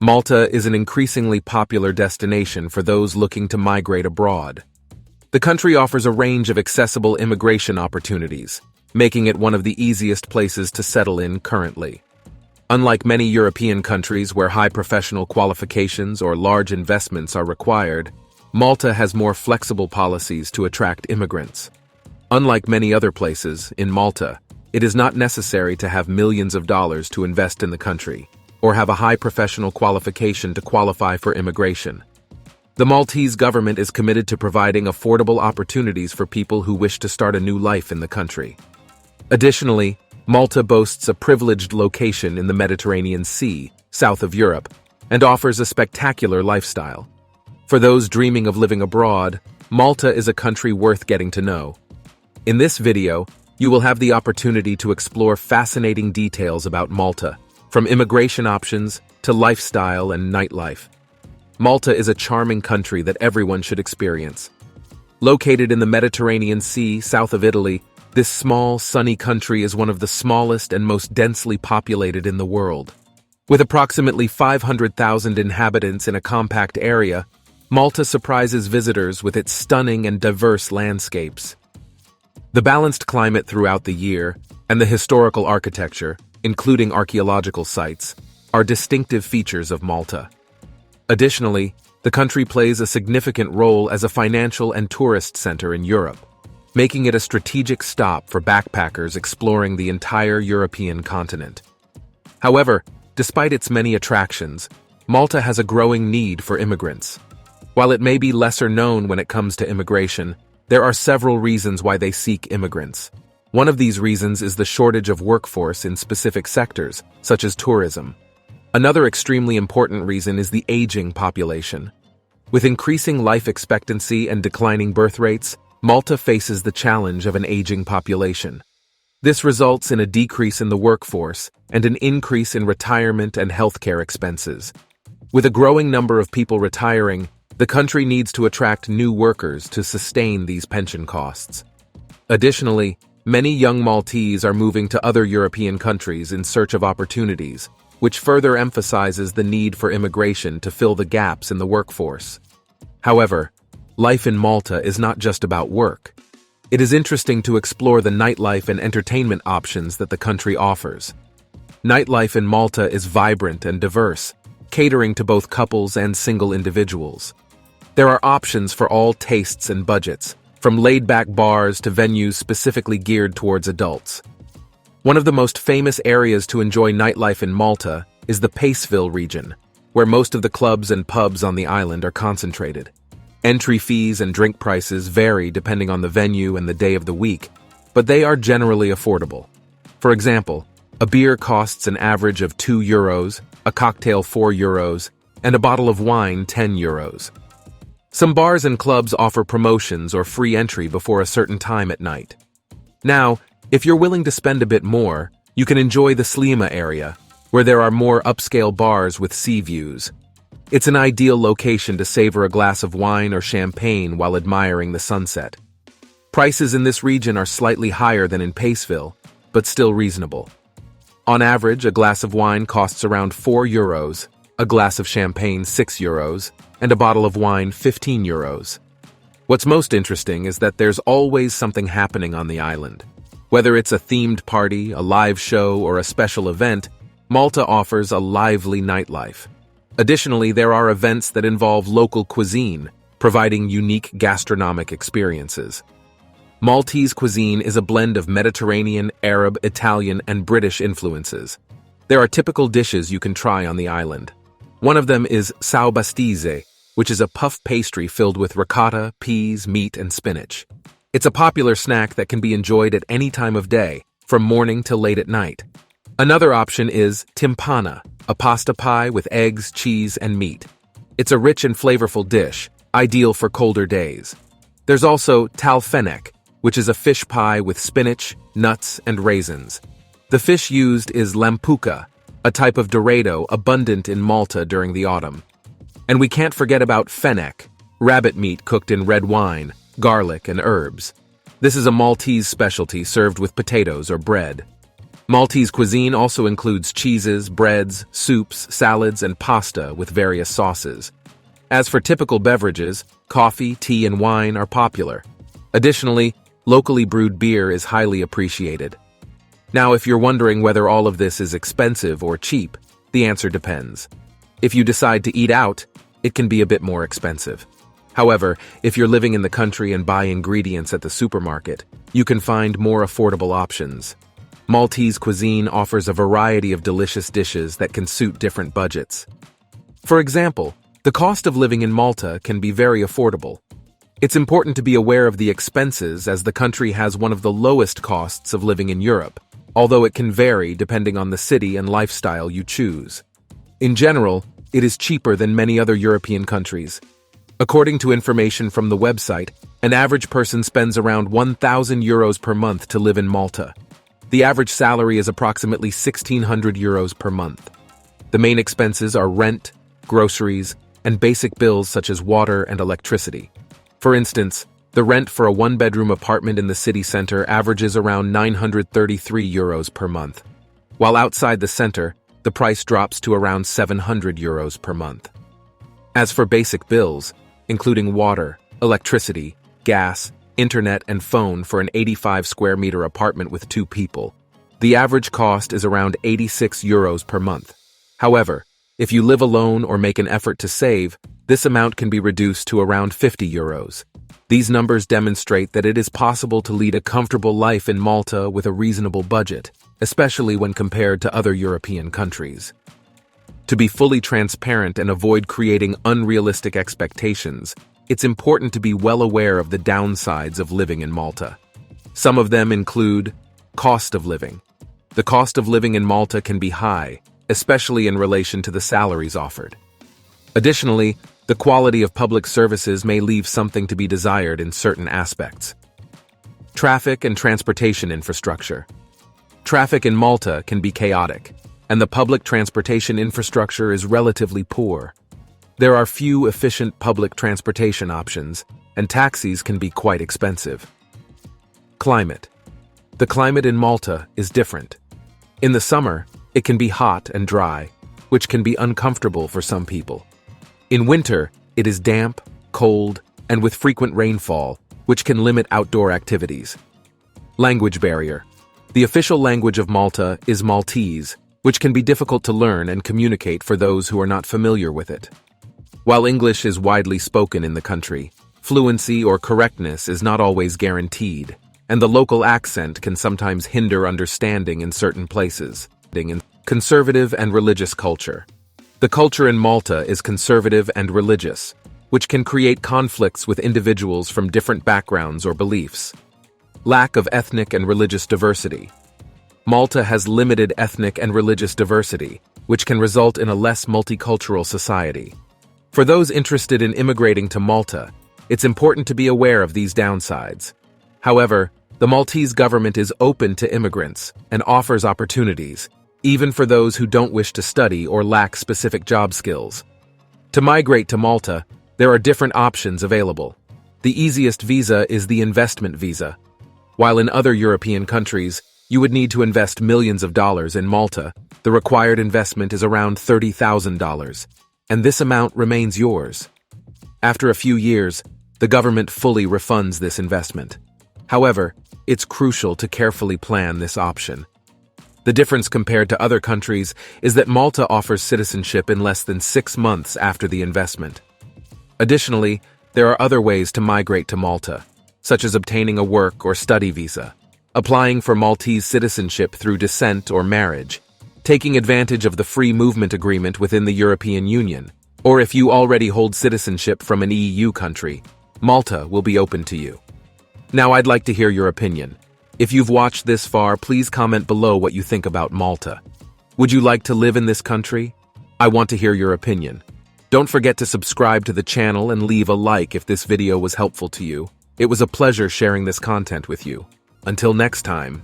Malta is an increasingly popular destination for those looking to migrate abroad. The country offers a range of accessible immigration opportunities, making it one of the easiest places to settle in currently. Unlike many European countries where high professional qualifications or large investments are required, Malta has more flexible policies to attract immigrants. Unlike many other places, in Malta, it is not necessary to have millions of dollars to invest in the country, or have a high professional qualification to qualify for immigration. The Maltese government is committed to providing affordable opportunities for people who wish to start a new life in the country. Additionally, Malta boasts a privileged location in the Mediterranean Sea, south of Europe, and offers a spectacular lifestyle. For those dreaming of living abroad, Malta is a country worth getting to know. In this video, you will have the opportunity to explore fascinating details about Malta, from immigration options to lifestyle and nightlife. Malta is a charming country that everyone should experience. Located in the Mediterranean Sea, south of Italy, this small, sunny country is one of the smallest and most densely populated in the world. With approximately 500,000 inhabitants in a compact area, Malta surprises visitors with its stunning and diverse landscapes. The balanced climate throughout the year and the historical architecture, including archaeological sites, are distinctive features of Malta. Additionally, the country plays a significant role as a financial and tourist center in Europe, making it a strategic stop for backpackers exploring the entire European continent. However, despite its many attractions, Malta has a growing need for immigrants. While it may be lesser known when it comes to immigration, there are several reasons why they seek immigrants. One of these reasons is the shortage of workforce in specific sectors, such as tourism. Another extremely important reason is the aging population. With increasing life expectancy and declining birth rates, Malta faces the challenge of an aging population. This results in a decrease in the workforce and an increase in retirement and healthcare expenses. With a growing number of people retiring, the country needs to attract new workers to sustain these pension costs. Additionally, many young Maltese are moving to other European countries in search of opportunities, which further emphasizes the need for immigration to fill the gaps in the workforce. However, life in Malta is not just about work. It is interesting to explore the nightlife and entertainment options that the country offers. Nightlife in Malta is vibrant and diverse, catering to both couples and single individuals. There are options for all tastes and budgets, from laid-back bars to venues specifically geared towards adults. One of the most famous areas to enjoy nightlife in Malta is the Paceville region, where most of the clubs and pubs on the island are concentrated. Entry fees and drink prices vary depending on the venue and the day of the week, but they are generally affordable. For example, a beer costs an average of €2, a cocktail €4, and a bottle of wine €10. Some bars and clubs offer promotions or free entry before a certain time at night. Now, if you're willing to spend a bit more, you can enjoy the Slima area, where there are more upscale bars with sea views. It's an ideal location to savor a glass of wine or champagne while admiring the sunset. Prices in this region are slightly higher than in Paceville, but still reasonable. On average, a glass of wine costs around €4, a glass of champagne €6, and a bottle of wine €15. What's most interesting is that there's always something happening on the island. Whether it's a themed party, a live show, or a special event, Malta offers a lively nightlife. Additionally, there are events that involve local cuisine, providing unique gastronomic experiences. Maltese cuisine is a blend of Mediterranean, Arab, Italian, and British influences. There are typical dishes you can try on the island. One of them is sao bastise, which is a puff pastry filled with ricotta, peas, meat, and spinach. It's a popular snack that can be enjoyed at any time of day, from morning till late at night. Another option is timpana, a pasta pie with eggs, cheese, and meat. It's a rich and flavorful dish, ideal for colder days. There's also talfenek, which is a fish pie with spinach, nuts, and raisins. The fish used is lampuca, a type of dorado abundant in Malta during the autumn. And we can't forget about fenek, rabbit meat cooked in red wine, garlic, and herbs. This is a Maltese specialty served with potatoes or bread. Maltese cuisine also includes cheeses, breads, soups, salads, and pasta with various sauces. As for typical beverages, coffee, tea, and wine are popular. Additionally, locally brewed beer is highly appreciated. Now, if you're wondering whether all of this is expensive or cheap, the answer depends. If you decide to eat out, it can be a bit more expensive. However, if you're living in the country and buy ingredients at the supermarket, you can find more affordable options. Maltese cuisine offers a variety of delicious dishes that can suit different budgets. For example, the cost of living in Malta can be very affordable. It's important to be aware of the expenses as the country has one of the lowest costs of living in Europe, although it can vary depending on the city and lifestyle you choose. In general, it is cheaper than many other European countries. According to information from the website, an average person spends around €1,000 per month to live in Malta. The average salary is approximately €1,600 per month. The main expenses are rent, groceries, and basic bills such as water and electricity. For instance, the rent for a one-bedroom apartment in the city center averages around €933 per month, while outside the center, the price drops to around €700 per month. As for basic bills, including water, electricity, gas, internet, and phone for an 85-square-meter apartment with 2 people, the average cost is around €86 per month. However, if you live alone or make an effort to save, this amount can be reduced to around €50. These numbers demonstrate that it is possible to lead a comfortable life in Malta with a reasonable budget, especially when compared to other European countries. To be fully transparent and avoid creating unrealistic expectations, it's important to be well aware of the downsides of living in Malta. Some of them include cost of living. The cost of living in Malta can be high, especially in relation to the salaries offered. Additionally, the quality of public services may leave something to be desired in certain aspects. Traffic and transportation infrastructure. Traffic in Malta can be chaotic, and the public transportation infrastructure is relatively poor. There are few efficient public transportation options, and taxis can be quite expensive. Climate. The climate in Malta is different. In the summer, it can be hot and dry, which can be uncomfortable for some people. In winter, it is damp, cold, and with frequent rainfall, which can limit outdoor activities. Language barrier. The official language of Malta is Maltese, which can be difficult to learn and communicate for those who are not familiar with it. While English is widely spoken in the country, fluency or correctness is not always guaranteed, and the local accent can sometimes hinder understanding in certain places. Conservative and religious culture. The culture in Malta is conservative and religious, which can create conflicts with individuals from different backgrounds or beliefs. Lack of ethnic and religious diversity. Malta has limited ethnic and religious diversity, which can result in a less multicultural society. For those interested in immigrating to Malta, it's important to be aware of these downsides. However, the Maltese government is open to immigrants and offers opportunities, even for those who don't wish to study or lack specific job skills. To migrate to Malta, there are different options available. The easiest visa is the investment visa. While in other European countries, you would need to invest millions of dollars in Malta, the required investment is around $30,000, and this amount remains yours. After a few years, the government fully refunds this investment. However, it's crucial to carefully plan this option. The difference compared to other countries is that Malta offers citizenship in less than 6 months after the investment. Additionally, there are other ways to migrate to Malta, such as obtaining a work or study visa, applying for Maltese citizenship through descent or marriage, taking advantage of the free movement agreement within the European Union, or if you already hold citizenship from an EU country, Malta will be open to you. Now I'd like to hear your opinion. If you've watched this far, please comment below what you think about Malta. Would you like to live in this country? I want to hear your opinion. Don't forget to subscribe to the channel and leave a like if this video was helpful to you. It was a pleasure sharing this content with you. Until next time.